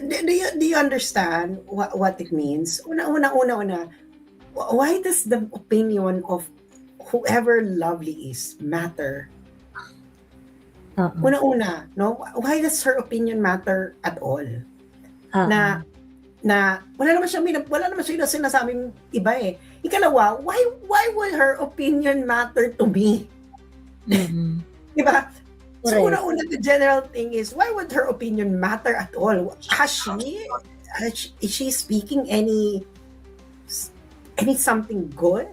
Do you understand what it means? Una, why does the opinion of whoever lovely is matter? Oo. Una, no? Why does her opinion matter at all? Na Oo. wala naman siya sinasabing iba eh. Ikalawa, why would her opinion matter to me? Mm. Di ba? So Correct. una, the general thing is, why would her opinion matter at all? Is she speaking any something good?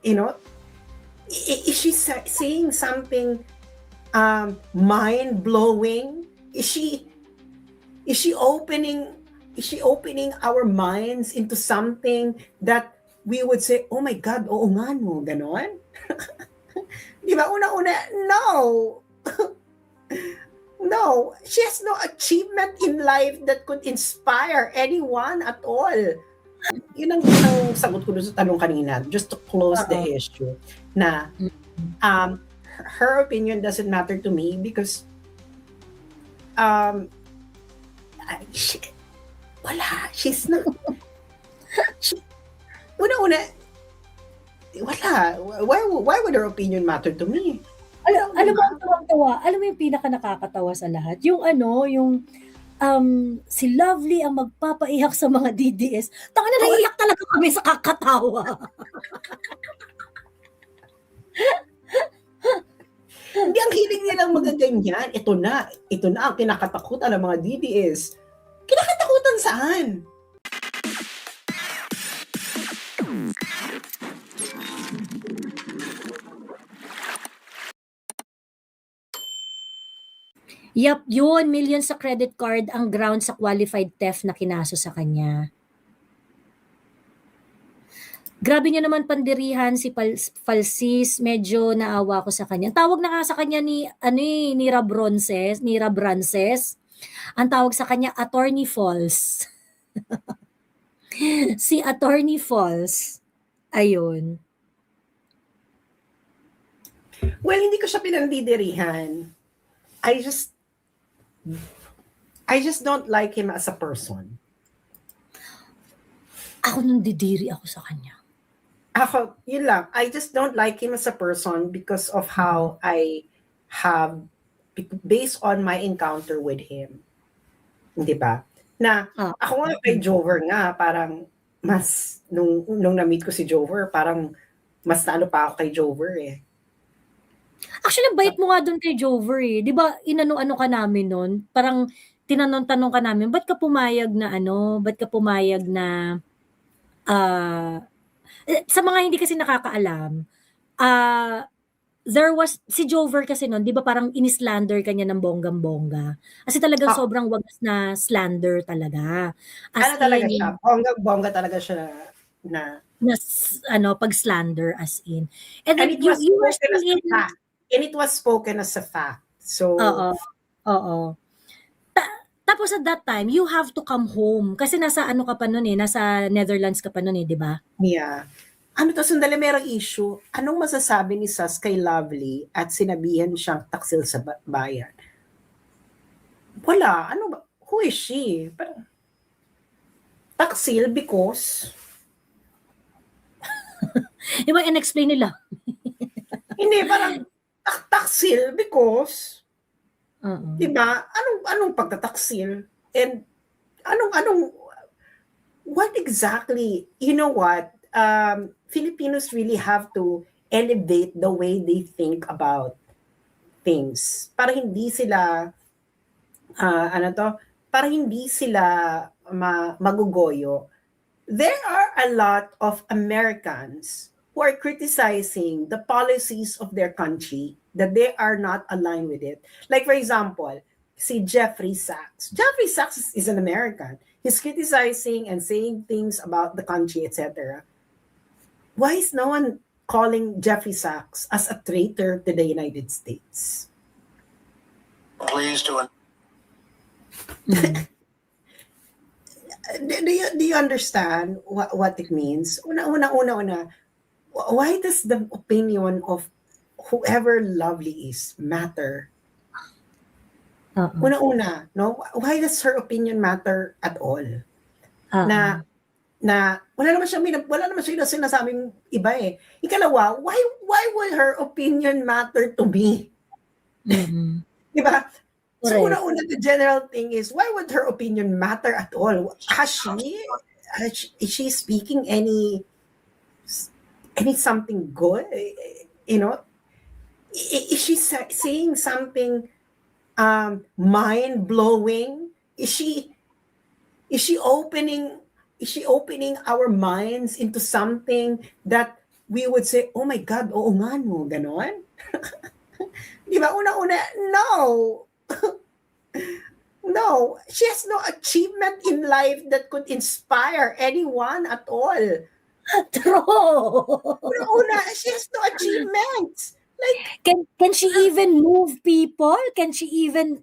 You know, is she saying something mind blowing? Is she opening our minds into something that we would say, oh my God, oo nga no, ganon? Di ba? Una, no. No, she has no achievement in life that could inspire anyone at all. Yun ang sagot ko dun sa tanong kanina, just to close the Oo. issue, na her opinion doesn't matter to me because wala, she's not una, wala. Why would her opinion matter to me? Alam mo ang tuwang-tuwa, alam mo yung pinaka nakakatawa sa lahat, yung si Lovely ang magpapaiyak sa mga DDS. Tangina, naiiyak talaga kami sa kakatawa. Hindi, ang hiling nilang magaganyan. Ito na ang kinakatakutan ng mga DDS. Kinakatakutan saan? Yap, yun, million sa credit card ang ground sa qualified theft na kinaso sa kanya. Grabe niya naman pandirihan si Falsis, medyo naawa ko sa kanya. Ang tawag na nga sa kanya ni Nira Brances. Ang tawag sa kanya Attorney Falls. Si Attorney Falls. Ayun. Well, hindi ko siya pinandidirihan. I just don't like him as a person. Ako nung didiri ako sa kanya. Ako, yun lang. I just don't like him as a person because of how I have, based on my encounter with him. Di ba? Na, ako nga kay Jover nga, parang mas, nung na-meet ko si Jover, parang mas naano pa ako kay Jover eh. Actually, bait mo nga dun kay Jover eh. Di ba, inano-ano ka namin nun? Parang, tinanong-tanong ka namin, ba't ka pumayag na sa mga hindi kasi nakakaalam, there was, si Jover kasi nun, di ba parang in-slander kanya ng bonggang-bongga. Kasi talagang sobrang wagas na slander talaga. Ano talaga siya? Bonggang-bongga talaga siya na pag-slander as in. And then, it was spoken as a fact. So, oo. Tapos at that time, you have to come home. Kasi nasa nasa Netherlands ka pa nun eh, di ba? Yeah. Sandali, merong issue. Anong masasabi ni Sas kay Lovely at sinabihan siyang taksil sa bayan? Wala. Ano ba? Who is she? Parang, taksil because? Di ba in-explain nila? Hindi, parang taksil because? Diba? Anong pagtataksil? And what exactly, you know what? Filipinos really have to elevate the way they think about things. Para hindi sila, para hindi sila magugoyo. There are a lot of Americans who are criticizing the policies of their country, that they are not aligned with it. Like, for example, si Jeffrey Sachs. Jeffrey Sachs is an American. He's criticizing and saying things about the country, etc. Why is no one calling Jeffrey Sachs as a traitor to the United States? Please do it. Do you understand what it means? Una, why does the opinion of whoever lovely is matter? Oo. Una-una, no? Why does her opinion matter at all? Oo. Na wala naman siya sinasabing iba eh. Ikalawa, why would her opinion matter to me? Mm-mm. Di ba? So Correct. una-una, the general thing is, why would her opinion matter at all? Is she speaking any something good? You know, is she saying something mind blowing? Is she opening our minds into something that we would say, oh my God, oo nga no, ganon? Di ba? Una-una, no. No, she has no achievement in life that could inspire anyone at all. True. Una, she has no achievements. Like, Can she even move people? Can she even,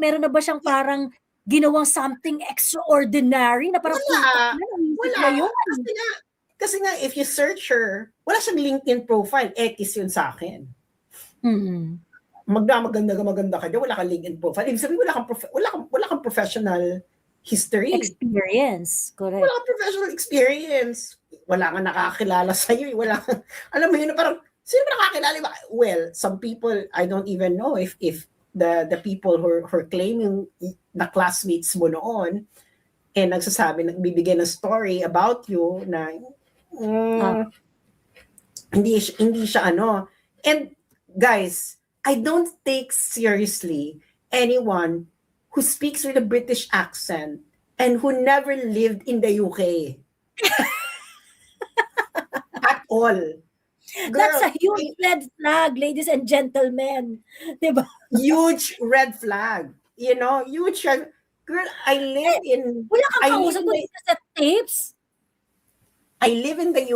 meron na ba siyang parang ginawang something extraordinary na parang putak wala. na, naisip Wala. na yun? Kasi nga, if you search her, wala siyang LinkedIn profile. X yun sa akin. Mm-mm. Maganda ka dyan, wala kang LinkedIn profile. Ibig sabihin, wala kang professional history. Experience. Correct. Wala kang professional experience. Wala kang nakakilala sa'yo. Wala kang, alam mo yun, parang, sino ba nakakilala ba? Well, some people, I don't even know if the people who are claiming na classmates mo noon, nagbibigay ng story about you na, hindi siya ano. And, guys, I don't take seriously anyone who speaks with a British accent and who never lived in the UK. At all. Girl, That's a huge red flag, ladies and gentlemen. Diba? huge red flag. You know, huge red. Girl, I live in Wala kang kausap kung cassette tapes? I live in the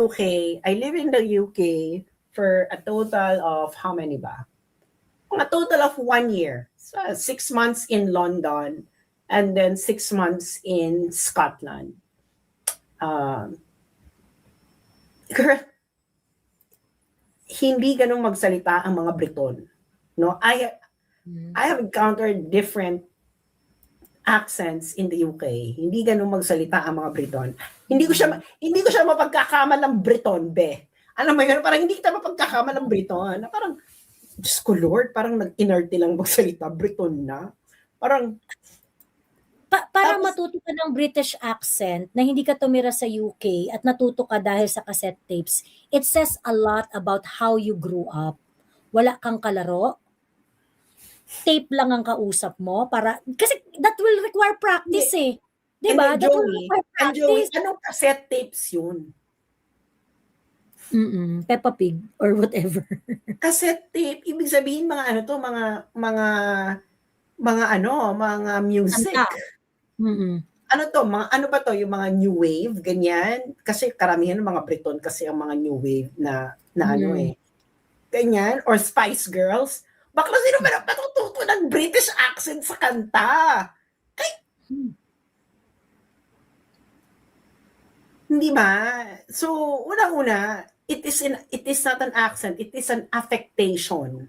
UK for a total of how many ba? A total of 1 year. So 6 months in London and then 6 months in Scotland. Girl, hindi ganun magsalita ang mga Briton. No, I have encountered different accents in the UK. Hindi ganun magsalita ang mga Briton. Hindi ko siya mapagkakamalang Briton, be. Alam mo yun, parang hindi kita mapagkakamalang Briton. Parang, Diyos ko Lord, parang nag-inerte lang magsalita, Briton na. Parang, para matuto ka ng British accent na hindi ka tumira sa UK at natuto ka dahil sa cassette tapes, it says a lot about how you grew up. Wala kang kalaro, tape lang ang kausap mo kasi that will require practice eh. Diba? That will require practice. Anong cassette tapes yun? Peppa Pig or whatever. Cassette tape, ibig sabihin mga music. Ano ba to, yung mga new wave, ganyan? Kasi karamihan ng mga Briton kasi ang mga new wave na ganyan, or Spice Girls. Bakla, sino ba natututo ng British accent sa kanta? Hindi ba? So, una-una, it is not an accent, it is an affectation.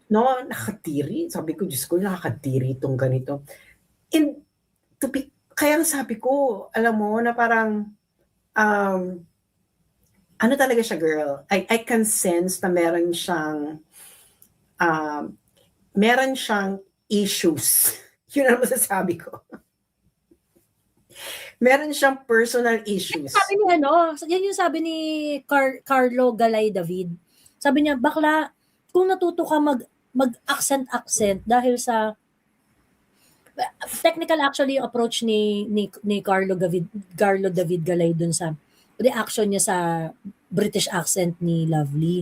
No, nakatiri. Sabi ko, Diyos ko, nakakatiri itong ganito. And kaya sabi ko, alam mo, na parang, ano talaga siya, girl? I can sense na meron siyang issues. Yun ang masasabi ko. Meron siyang personal issues. Yan yung sabi ni Carlo Galay David. Sabi niya, bakla, kung natuto ka mag-accent dahil sa technical actually approach ni Carlo David Galay dun sa reaction niya sa British accent ni Lovely.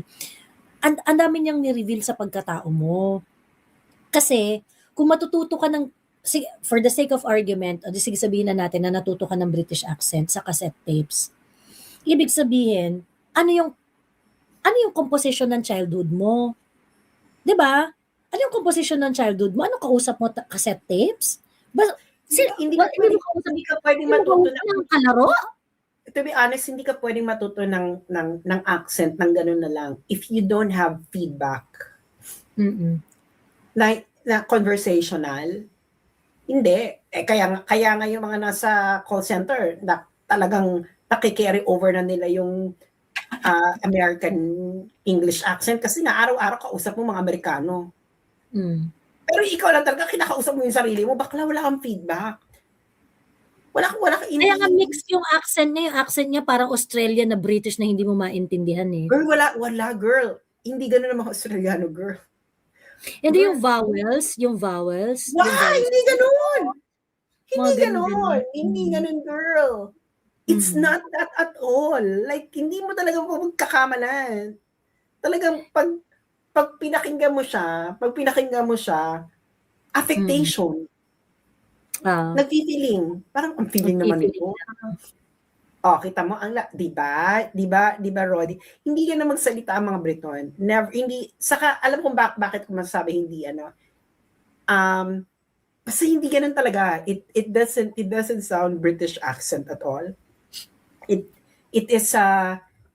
Ang dami niyang ni-reveal sa pagkatao mo. Kasi, kung matututo ka ng, for the sake of argument, sige sabihin na natin na natuto ka ng British accent sa cassette tapes. Ibig sabihin, ano yung composition ng childhood mo? 'Di ba? Ano yung composition ng childhood mo? Ano kausap mo? Cassette tapes? Hindi ka pwedeng matuto ng kalaro? To be honest, hindi ka pwedeng matuto ng accent ng ganun na lang if you don't have feedback. Mm-mm. Like, na conversational? Hindi. Kaya nga yung mga nasa call center na talagang nakikerry over na nila yung American English accent kasi na araw-araw kausap mo mga Amerikano. Mm. Pero ikaw lang talaga kinakausap mo yung sarili mo, bakla wala kang feedback. Wala kang Kaya nga mix yung accent niya parang Australian na British na hindi mo maintindihan eh. Girl, wala girl. Hindi gano'n ang mga Australiano, girl. Hindi Girl. yung vowels, yung vowels. Why? Yung vowels. Hindi gano'n. Hindi Mga ganun. gano'n. Hindi gano'n, girl. It's not that at all. Like, hindi mo talaga magkakamalan. Talagang pag pinakinggan mo siya, affectation. Nagfi-feeling. Parang ang feeling naman ito. Oh, kita mo di ba Roddy? Hindi yan na magsalita ang mga Briton. Never, hindi, saka alam kong bakit ko masasabi hindi kasi hindi ganun talaga. It doesn't sound British accent at all. It is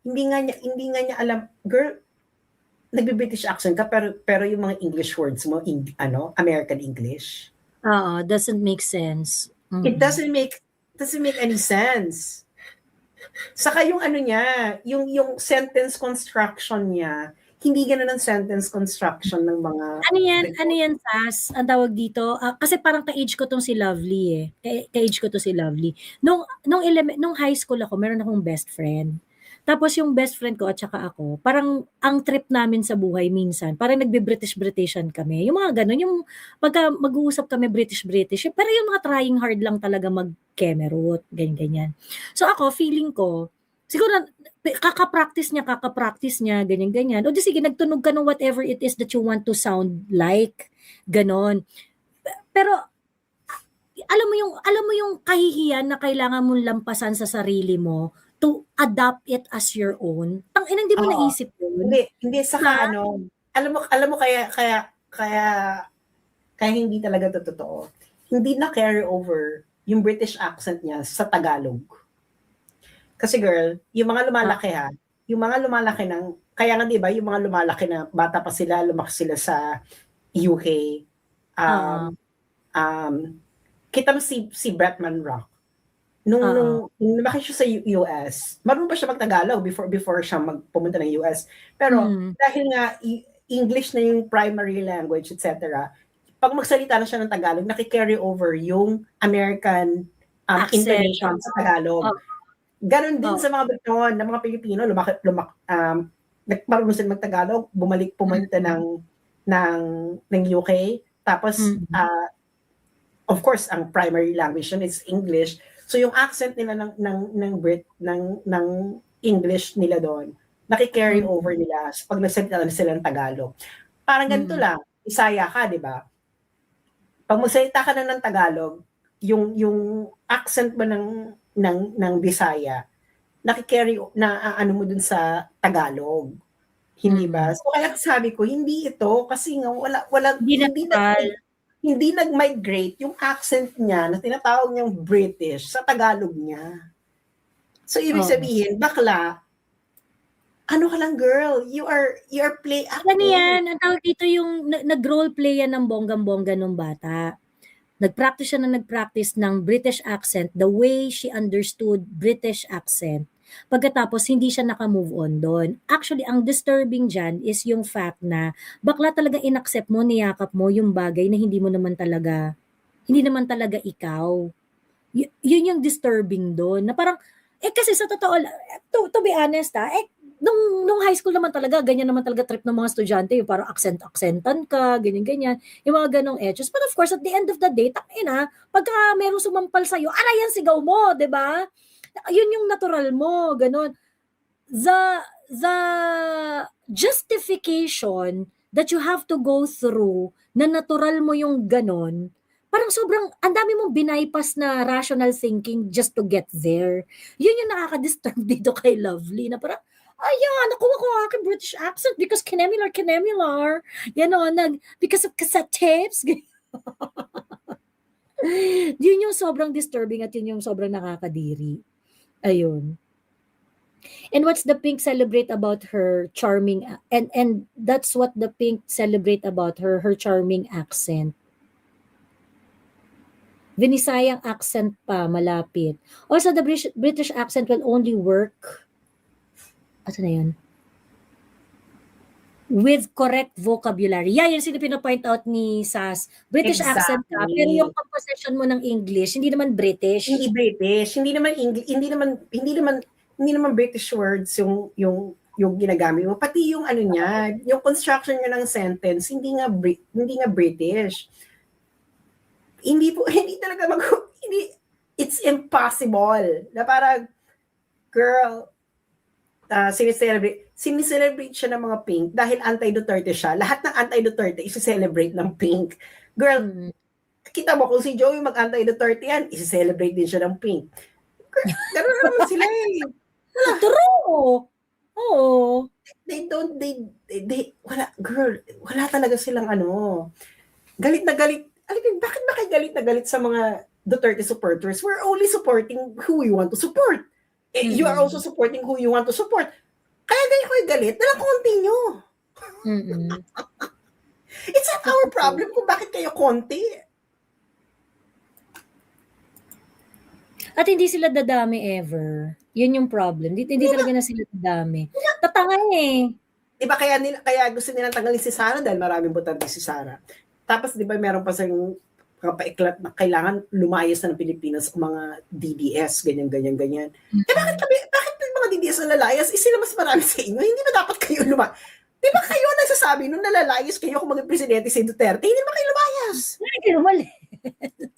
hindi nga niya alam, girl, nagbe-British accent ka pero yung mga English words mo American English. Doesn't make sense. It doesn't make any sense. Saka yung niya, yung sentence construction niya, hindi gano'n ang sentence construction ng mga Ano yan, Sas? Ang tawag dito, kasi parang ka-age ko tong si Lovely eh. Ka-age ko to si Lovely. Nung high school ako, meron akong best friend. Tapos yung best friend ko at saka ako, parang ang trip namin sa buhay minsan, parang nagbe-British-Britishan kami. Yung mga ganun, yung pagka mag-uusap kami British-British, pero yung mga trying hard lang talaga mag-kemerut, ganyan-ganyan. So ako, feeling ko, siguro kaka-practice niya, ganyan-ganyan. O di sige, nagtunog ka ng whatever it is that you want to sound like, ganon. Pero, alam mo yung kahihiyan na kailangan mong lampasan sa sarili mo to adapt it as your own. Hindi mo naisip yun. Hindi saka alam mo kaya hindi talaga totoo. Hindi na carry over yung British accent niya sa Tagalog. Kasi girl, yung mga lumalaki kaya nga 'di ba, yung mga lumalaki na bata pa sila, lumaki sila sa UK. Kita mo si Bretman Rock. Nung lumaki siya sa US, marunong pa siya mag-Tagalog before siya pumunta ng US. Pero dahil nga English na yung primary language, etc. Pag magsalita na siya ng Tagalog, naki-carry over yung American intonation sa Tagalog. Ganon din sa mga Briton, ng mga Pilipino, nagmarunong sila mag-Tagalog, pumunta ng UK, tapos of course ang primary language is English. So yung accent nila ng English nila doon, naki-carry over nila pag nagsalita na sila ng Tagalog. Parang ganito lang, Bisaya ka, 'di ba? Pag magsalita ka ng Tagalog, yung accent mo ng Bisaya, naki-carry na mo dun sa Tagalog. Hindi ba? So kaya sabi ko, hindi ito kasi nga hindi nag-migrate yung accent niya na tinatawag niyang British sa Tagalog niya. So ibig sabihin, bakla, ano ka lang girl, you are play acting. Ano yan, ang tawag dito yung nag-role play yan ng bonggang-bongga nung bata. Nag-practice ng British accent the way she understood British accent. Pagkatapos, hindi siya naka-move on doon. Actually, ang disturbing dyan is yung fact na bakla talaga inaccept mo, niyakap mo yung bagay na hindi naman talaga ikaw. Yun yung disturbing doon. Na parang, kasi sa totoo, to be honest nung high school naman talaga, ganyan naman talaga trip ng mga estudyante, yung parang accent-accentan ka, ganyan-ganyan, yung mga ganong etches. But of course, at the end of the day, pagka merong sumampal sa'yo, yan sigaw mo, di ba? Yun yung natural mo, ganon. The justification that you have to go through na natural mo yung ganon, parang sobrang, ang dami mong bypass na rational thinking just to get there. Yun yung nakaka-disturb dito kay Lovely, na parang, nakuha ko ang aking British accent because kinemular. Yan o, because of cassette tapes. Yun yung sobrang disturbing at yun yung sobrang nakakadiri. Ayun. And what's the pink celebrate about her charming and that's what the pink celebrate about her charming accent. Vinisayang accent pa, malapit. Also, the British accent will only work, ano na yun? With correct vocabulary. Yeah, yun sino pinapoint out ni Sas. British accent ka, pero Exactly. yung composition mo ng English, hindi naman British. Hindi British, hindi naman English, hindi naman British words yung ginagamit mo. Pati yung ano niya, yung construction niya ng sentence, hindi nga British. Hindi talaga it's impossible. Na parang, girl, sinicelebrate siya ng mga pink dahil anti-Duterte siya. Lahat ng anti-Duterte isi-celebrate ng pink. Girl, kita mo kung si Joey mag-anti-Duterte yan, isi-celebrate din siya ng pink. Girl, gano'n naman sila eh. True. Oo. Wala talaga silang ano. Galit na galit. Bakit ba kayo galit na galit sa mga Duterte supporters? We're only supporting who we want to support. You are also supporting who you want to support. Kaya ganyan ko yung galit, nalang konti nyo. It's not our problem kung bakit kayo konti. At hindi sila dadami ever. Yun yung problem. Hindi talaga na sila dadami. Tatanga eh. Diba kaya gusto nilang tanggalin si Sara dahil maraming botante si Sara. Tapos diba meron pa sa yung paiklat na kailangan lumayas na ng Pilipinas ang mga DDS, ganyan. Bakit yung mga DDS na lalayas? Sila mas marami sa inyo. Hindi ba dapat kayo lumayas? Di ba kayo nagsasabi nung nalalayas kayo kung maging presidente si Duterte? Hindi ba kayo lumayas? Hindi kayo lumayas.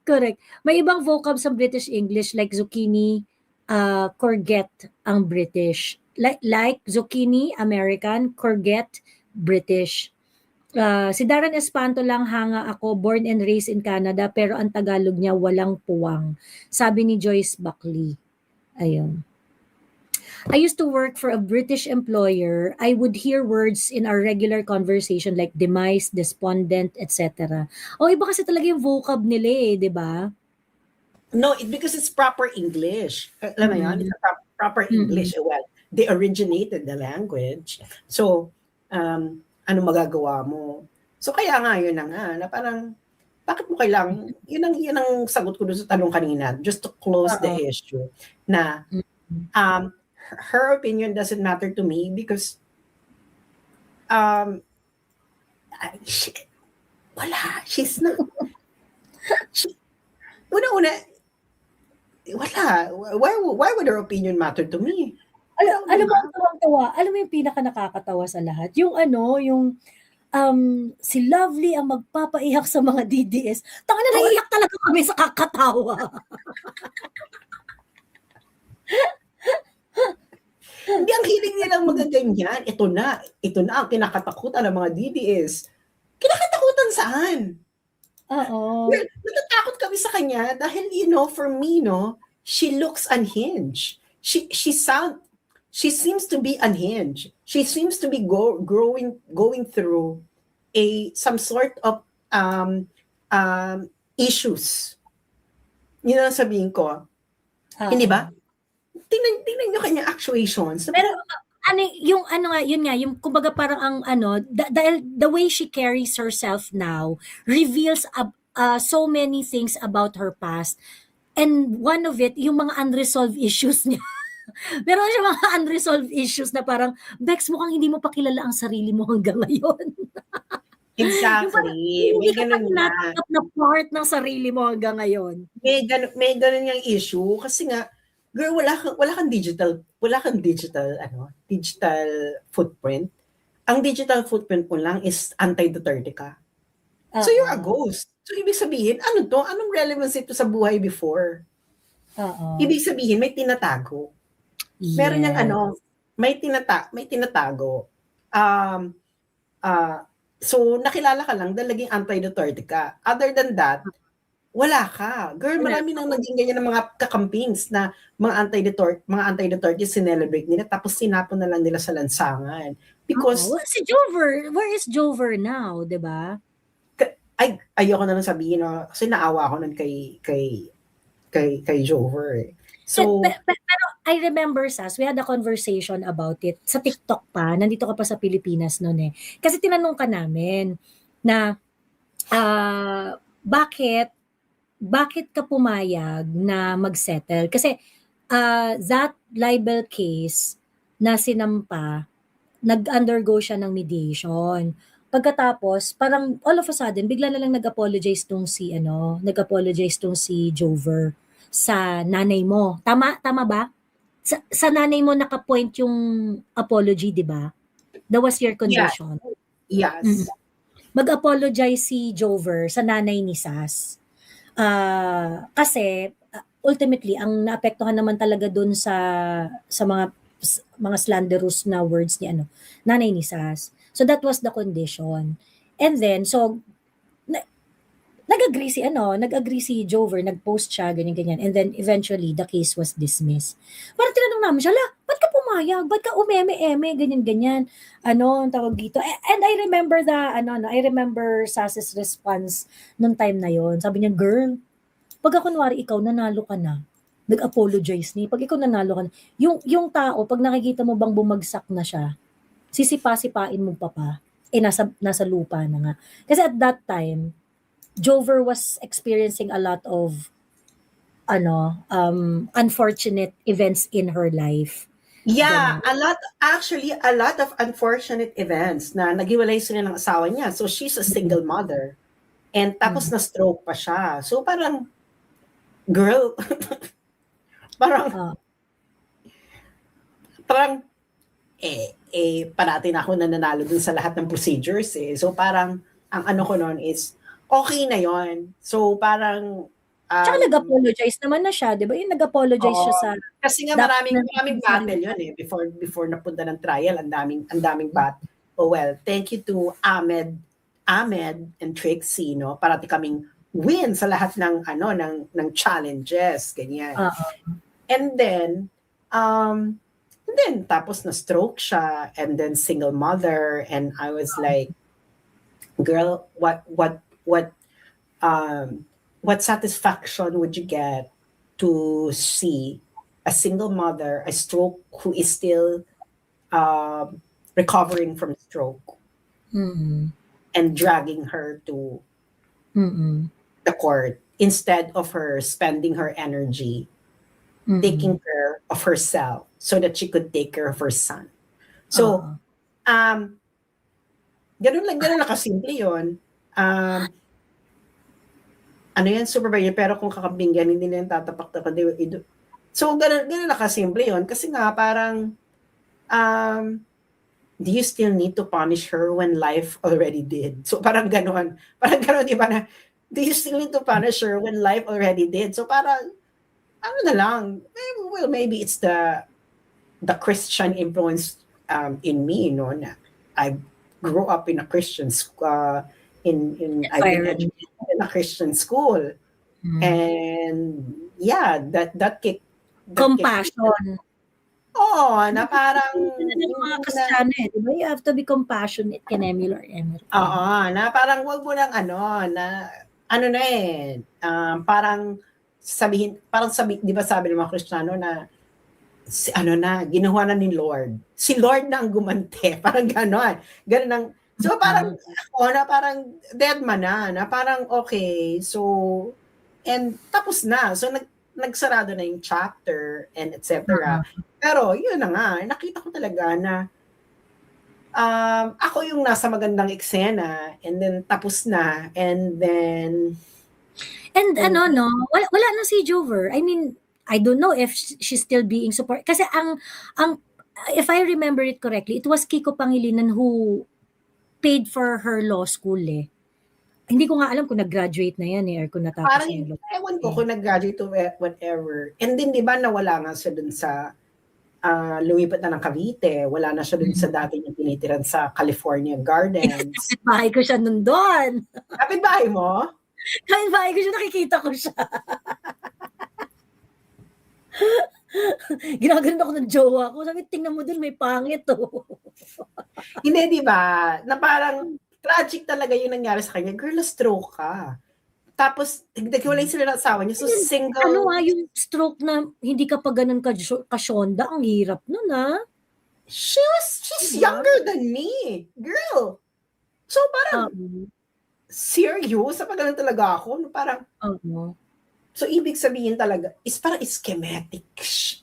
Correct. May ibang vocab sa British English like zucchini, courgette ang British. Like zucchini, American, courgette, British. Si Darren Espanto lang hanga ako, born and raised in Canada, pero ang Tagalog niya walang puwang. Sabi ni Joyce Buckley. Ayun. I used to work for a British employer. I would hear words in our regular conversation like demise, despondent, etc. Iba kasi talaga yung vocab nila eh, di ba? No, because it's proper English. Alam mo yan? It's a proper English. Well, they originated the language. So, ano magagawa mo? So kaya nga yun na nga, na parang, bakit mo kailangan, yun ang sagot ko doon sa tanong kanina, just to close the issue, na her opinion doesn't matter to me because she's not, una, wala. Why would her opinion matter to me? Alam mo ang tuwang-tuwa, alam mo yung pinaka nakakatawa sa lahat, yung si Lovely ang magpapaiyak sa mga DDS. Tanga na naiiyak talaga kami sa kakatawa. Hindi, ang hiling nilang magaganyan. Ito na ang kinakatakutan ng mga DDS. Kinakatakutan saan? Oo. Well, natatakot kami sa kanya dahil, for me, she looks unhinged. She seems to be unhinged. She seems to be going through some sort of issues. Yun ang sabihin ko. Hindi ba? Tingnan nyo kanya actuations. Pero yung kumbaga parang dahil the way she carries herself now reveals so many things about her past. And one of it, yung mga unresolved issues niya. Meron siya mga unresolved issues na parang, Bex, mukhang hindi mo pa kilala ang sarili mo hanggang ngayon. Exactly. Hindi ka pa tinatanggap na part ng sarili mo hanggang ngayon. May ganun yung issue kasi nga, girl, wala kang digital footprint. Ang digital footprint mo lang is anti-Duterte ka. So you're a ghost. So ibig sabihin, anong relevance ito sa buhay before? Ibig sabihin, may tinatago. Yes. Meron yung may tinatago. So nakilala ka lang dahil naging anti-Duterte ka. Other than that, wala ka. Girl, marami nang naging ganyan ng mga kakampings na mga anti-Duterte sinelebrate nila tapos sinapon na lang nila sa lansangan. Because si Jover, where is Jover now, 'di ba? Ayoko na lang sabihin kasi naawa ako nun kay Jover eh. So, Pero I remember, Sas, we had a conversation about it sa TikTok pa. Nandito ka pa sa Pilipinas noon eh. Kasi tinanong ka namin na bakit ka pumayag na mag-settle? Kasi that libel case na sinampa, nag-undergo siya ng mediation. Pagkatapos, parang all of a sudden, bigla na lang nag-apologize tong si Jover sa nanay mo. Tama ba? Sa nanay mo naka-point yung apology, di ba? That was your yeah, condition. yes. Mag-apologize si Jover sa nanay ni Sas. Kasi ultimately ang naapektuhan naman talaga doon sa mga slanderous na words ni nanay ni Sas. So that was the condition. And then so nag-agree si Jover, nag-post siya, ganyan-ganyan. And then eventually the case was dismissed. Parang tinanong namin siya, ba't ka pumayag? Ba't ka umeme-eme? Ganyan-ganyan. Ang tawag dito. And I remember I remember Sas's response nung time na yon. Sabi niya, girl, pagka kunwari ikaw, nanalo ka na, nag-apologize ni, pag ikaw nanalo ka na, yung tao, pag nakikita mo bang bumagsak na siya, sisipa-sipain mo pa, nasa lupa na nga. Kasi at that time, Jover was experiencing a lot of unfortunate events in her life. Yeah, a lot of unfortunate events na naghiwalay sila ng asawa niya. So she's a single mother. And tapos na-stroke pa siya. So parang, girl, parang, parati na ako nananalo dun sa lahat ng procedures eh. So parang, ang ano ko noon is, okay na yon. So parang, Tsaka nag-apologize naman na siya, di ba? Yung nag-apologize siya sa... Kasi nga maraming battle yun eh. Before napunta ng trial, ang daming battle. Oh well, thank you to Ahmed and Trixie, no? Parati kaming win sa lahat ng challenges, ganyan. And then tapos na stroke siya, and then single mother, and I was like, girl, what satisfaction would you get to see a single mother, a stroke, who is still recovering from stroke, and dragging her to the court instead of her spending her energy taking care of herself so that she could take care of her son. So, ganun lang kasimple yun. Supervisor, pero kung kakabinggan, hindi na yung tatapak-tapak. So, ganun na kasimple yun. Kasi nga, parang, do you still need to punish her when life already did? So, parang ganun. Parang ganun, di ba na, do you still need to punish her when life already did? So, parang, na lang, well, maybe it's the Christian influence in me, no, na I grew up in a Christian school, I've been educated in a Christian school. And yeah, that compassion. Na parang yung mga Kristiyano eh, di ba? You have to be compassionate kay Emil or Emer. na parang wag mo lang parang sabihin, di ba sabi ng mga Kristiyano na ginawa na ni Lord. Si Lord na ang gumante. Parang gano'n. So parang, parang dead man na parang okay. So, and tapos na. So, nagsarado na yung chapter and etc. Pero, yun na nga. Nakita ko talaga na ako yung nasa magandang eksena, and then tapos na, and then... And wala na si Jover. I mean, I don't know if she's still being supported. Kasi if I remember it correctly, it was Kiko Pangilinan who paid for her law school eh. Hindi ko nga alam kung nag-graduate na yan eh, or kung natapos parang, na yung law school. Ewan ko kung nag-graduate to whatever. And then, di ba, nawala nga siya dun sa lumipat na ng Cavite. Wala na siya dun sa dati niya tinitiran sa California Gardens. Kapit-bahay ko siya nun doon. Kapit-bahay mo? Kapit-bahay ko siya, nakikita ko siya. Ginaganon ako ng jowa ko. Sabi, tingnan mo dun, may pangit oh. Hindi, di ba? Na parang tragic talaga yung nangyari sa kanya. Girl, na-stroke ka. Tapos, naghiwalay sila ng asawa niya. So, Ano single. yung stroke na hindi ka pa ganun kasyonda, ang hirap nun She's Diba? younger than me. Girl. So, parang, Oo. serious? Sa ganun talaga ako. Parang, Oo. so, ibig sabihin talaga, is parang schematic.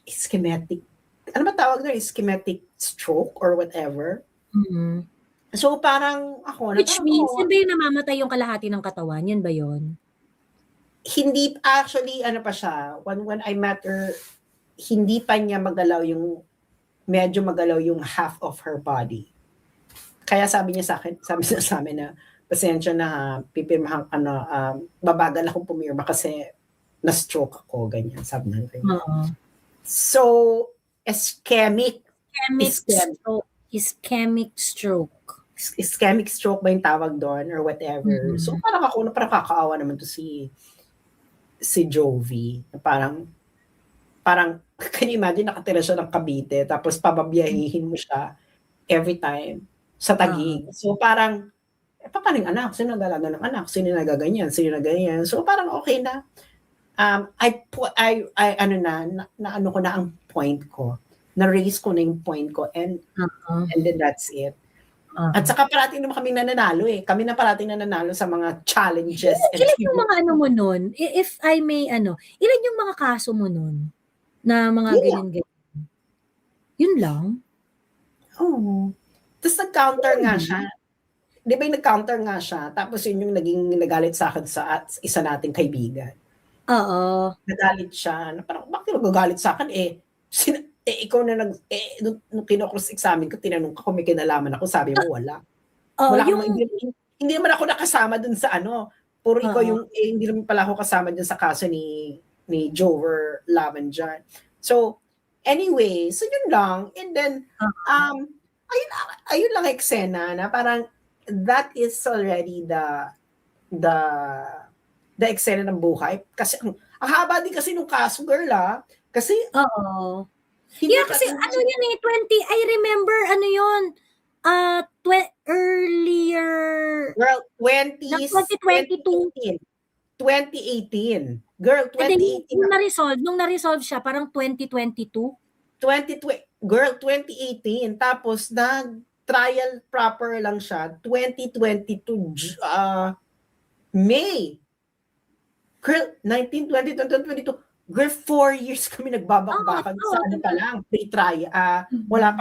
Schematic. Ano ba tawag na? Schematic stroke or whatever. Mm. So, parang ako, Which parang, means, yun ba yung namamatay yung kalahati ng katawan? Yan ba yun? hindi, actually, ano pa siya, when I met her, hindi pa niya medyo magalaw yung half of her body. Kaya sabi niya sa amin na, pasensya na ha, pipirmahan ka na, babagal akong pumirma kasi na-stroke ako, ganyan, sabi niya. Oo. So, ischemic Ischemic stroke. ischemic stroke ba yung tawag doon or whatever. Mm-hmm. So, parang ako, parang kakaawa naman to si Jovi. Parang, can you imagine, nakatira siya ng Cavite, tapos pababiyahihin mo siya every time sa Taguig. So, parang, paano yung anak? Sino nag-alaga ng anak? Sino nagaganyan? Sino nagaganyan? So, parang okay na. Ano ko na ang point ko. Na-raise ko na yung point ko and then that's it. At saka parating naman kami nananalo eh. Kami na parating nananalo sa mga challenges. Ilan yung mga ano mo nun? If I may ilan yung mga kaso mo nun? Na mga ganyan-ganyan? Yun lang? Oo. Tapos nag-counter nga siya. Di ba yung nag-counter nga siya? Tapos yun yung naging nagalit sa akin sa isa nating kaibigan. Oo. Nagalit siya. Na parang, bakit nagagalit sa akin? Ikaw na nung kino-cross-examine ko, tinanong ko kung may kinalaman ako, sabi mo wala. Wala hindi naman ako nakasama dun sa puro ikaw yung, hindi naman pala ako kasama dun sa kaso ni Jover Laban dyan. So, anyway, so yun lang. And then, ayun lang eksena na parang, that is already the eksena ng buhay. Kasi, ang haba din kasi nung kaso, girl, Kasi, oo. Yeah, kasi yan 20, I remember yun, earlier. Girl, 2022. 2018. Girl, 2018. Nung na-resolve siya, parang 2022. Girl, 2018. Tapos, nag-trial proper lang siya, 2022, May. Girl, 19, 20, 22. Girl, 4 years kami nagbabakbakan sa pa lang, pre-trial. Wala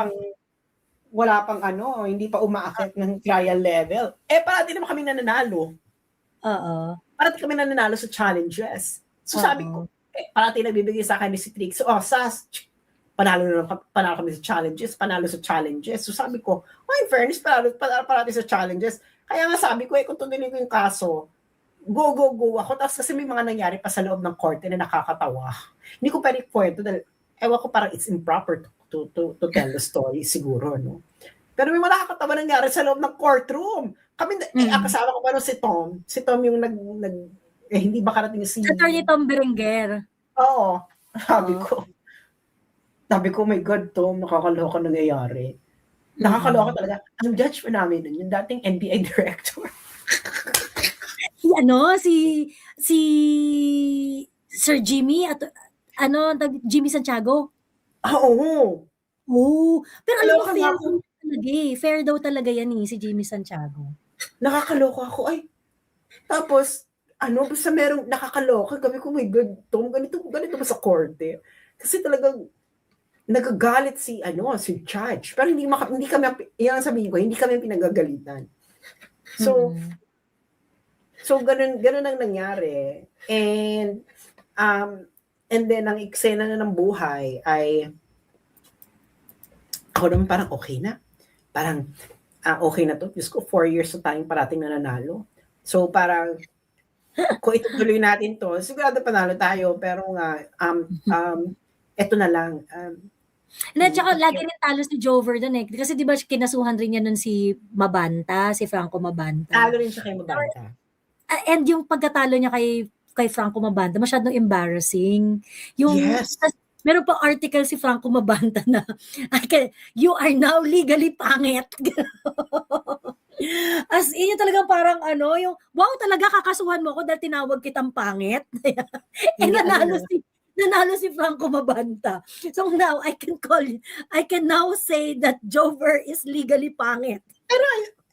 pang hindi pa umaakit ng trial level. Parati naman kami nananalo. Oo. Parati kami nananalo sa challenges. So sabi ko, parati nagbibigay sa akin ni si Trix. So, panalo kami sa challenges. So sabi ko, in fairness, parati sa challenges. Kaya nga sabi ko, kung tuloy ko yung kaso, go ako. Tapos kasi may mga nangyari pa sa loob ng korte na nakakatawa. Hindi ko pwede kwento dahil ewan ko parang it's improper to tell the story siguro, no? Pero may mga nakakatawa nangyari sa loob ng courtroom. Kami, kasama ko pa si Tom. Si Tom yung hindi ba karating si Attorney Tom Berenguer. Oo. Sabi ko, my God, Tom, nakakaloka nangyayari. Nakakaloka talaga. Ang judge pa namin nun, yung dating NBI director. Si Sir Jimmy at Jimmy Santiago. Oo. Pero alam mo, fair daw talaga yan si Jimmy Santiago. Nakakaloka ako. Tapos, basta merong nakakaloka. Gabi ko, my God, Tom, ganito ba sa korte? Kasi talagang nagagalit si judge. Pero hindi kami, yan sabihin ko, hindi kami pinagagalitan. So ganun ang nangyari. And then ang eksena na ng buhay ay ako naman parang okay na. Parang okay na to. Diyos ko, 4 years na tayong parating nananalo. So parang kung itutuloy natin to, sigurado panalo tayo. Pero nga, eto na lang. Tsaka lagi rin talo si Jover doon Kasi di ba kinasuhan rin niya nun si Franco Mabanta. Talo rin siya kay Mabanta. And yung pagkatalo niya kay Franco Mabanta, masyadong embarrassing. Yes. Meron pa article si Franco Mabanta na, you are now legally pangit. As in, yung talagang parang ano, yung, wow, talaga kakasuhan mo ko dahil tinawag kitang pangit. Eh, Hindi, ano na. nanalo si Franco Mabanta. So now, I can now say that Jover is legally pangit.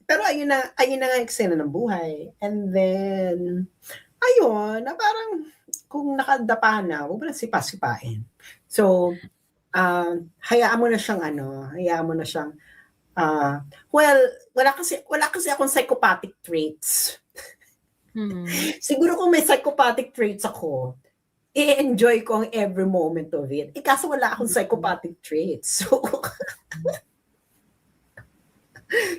Pero ayun na nga eksena ng buhay. And then, ayun, na parang, kung nakadapa na, huwag mo na sipa-sipain. So, hayaan mo na siyang well, wala kasi akong psychopathic traits. Siguro kung may psychopathic traits ako, i-enjoy ko ang every moment of it. Kaso wala akong psychopathic traits. So,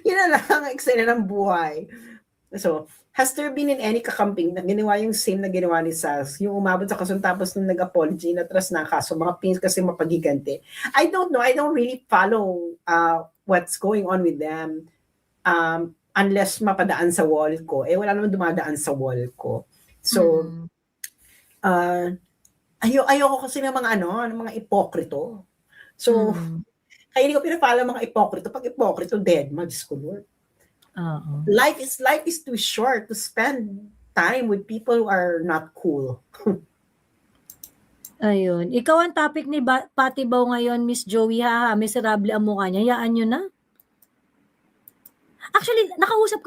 yun na lang ang eksena ng buhay. So, has there been in any kakamping na ginawa yung same na ginawa ni Sals? Yung umabot sa kaso tapos nung nag-apology, natras na kaso, mga pins kasi mapagiganti. I don't know. I don't really follow what's going on with them unless mapadaan sa wall ko. Eh, wala naman dumadaan sa wall ko. So, ayoko kasi ng mga ipokrito. So, kaya hindi ko pinapala mga ipokrito. Pag ipokrito, dead, Diyos ko Lord. Life is too short to spend time with people who are not cool. Ayun. Ikaw ang topic ni Patty Bao ngayon, Miss Joey, ha? Miserable ang mukha niya. Yaan nyo na. Actually, nakakausap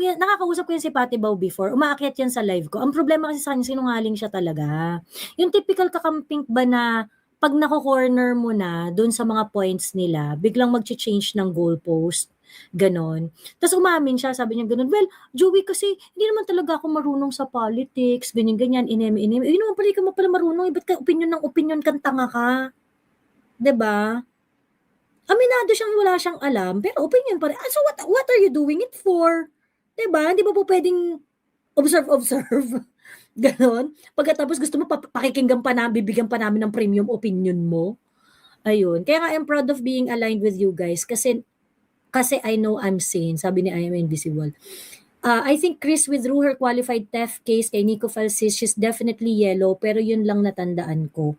ko yan si Patty Bao before. Umaakyat yan sa live ko. Ang problema kasi sa kanya, sinungaling siya talaga. Yung typical kakamping ba na pag nako-corner mo na doon sa mga points nila, biglang mag-change ng goalpost. Ganon. Tapos umamin siya, sabi niya ganon, well, Joey, kasi hindi naman talaga ako marunong sa politics, ganyan-ganyan, ineme. Yun naman pala, ikaw mo pala marunong, ba't ka opinion kang tanga ka? 'Di ba? Aminado siyang wala siyang alam, pero opinion pa rin. So what are you doing it for? 'Di ba? Hindi ba po pwedeng observe? Ganon. Pagkatapos gusto mo pakikinggan pa namin, bibigyan pa namin ng premium opinion mo. Ayun. Kaya nga I'm proud of being aligned with you guys kasi I know I'm sane, sabi ni I Am Invisible. I think Chris withdrew her qualified theft case kay Nico Falsis. She's definitely yellow, pero yun lang natandaan ko.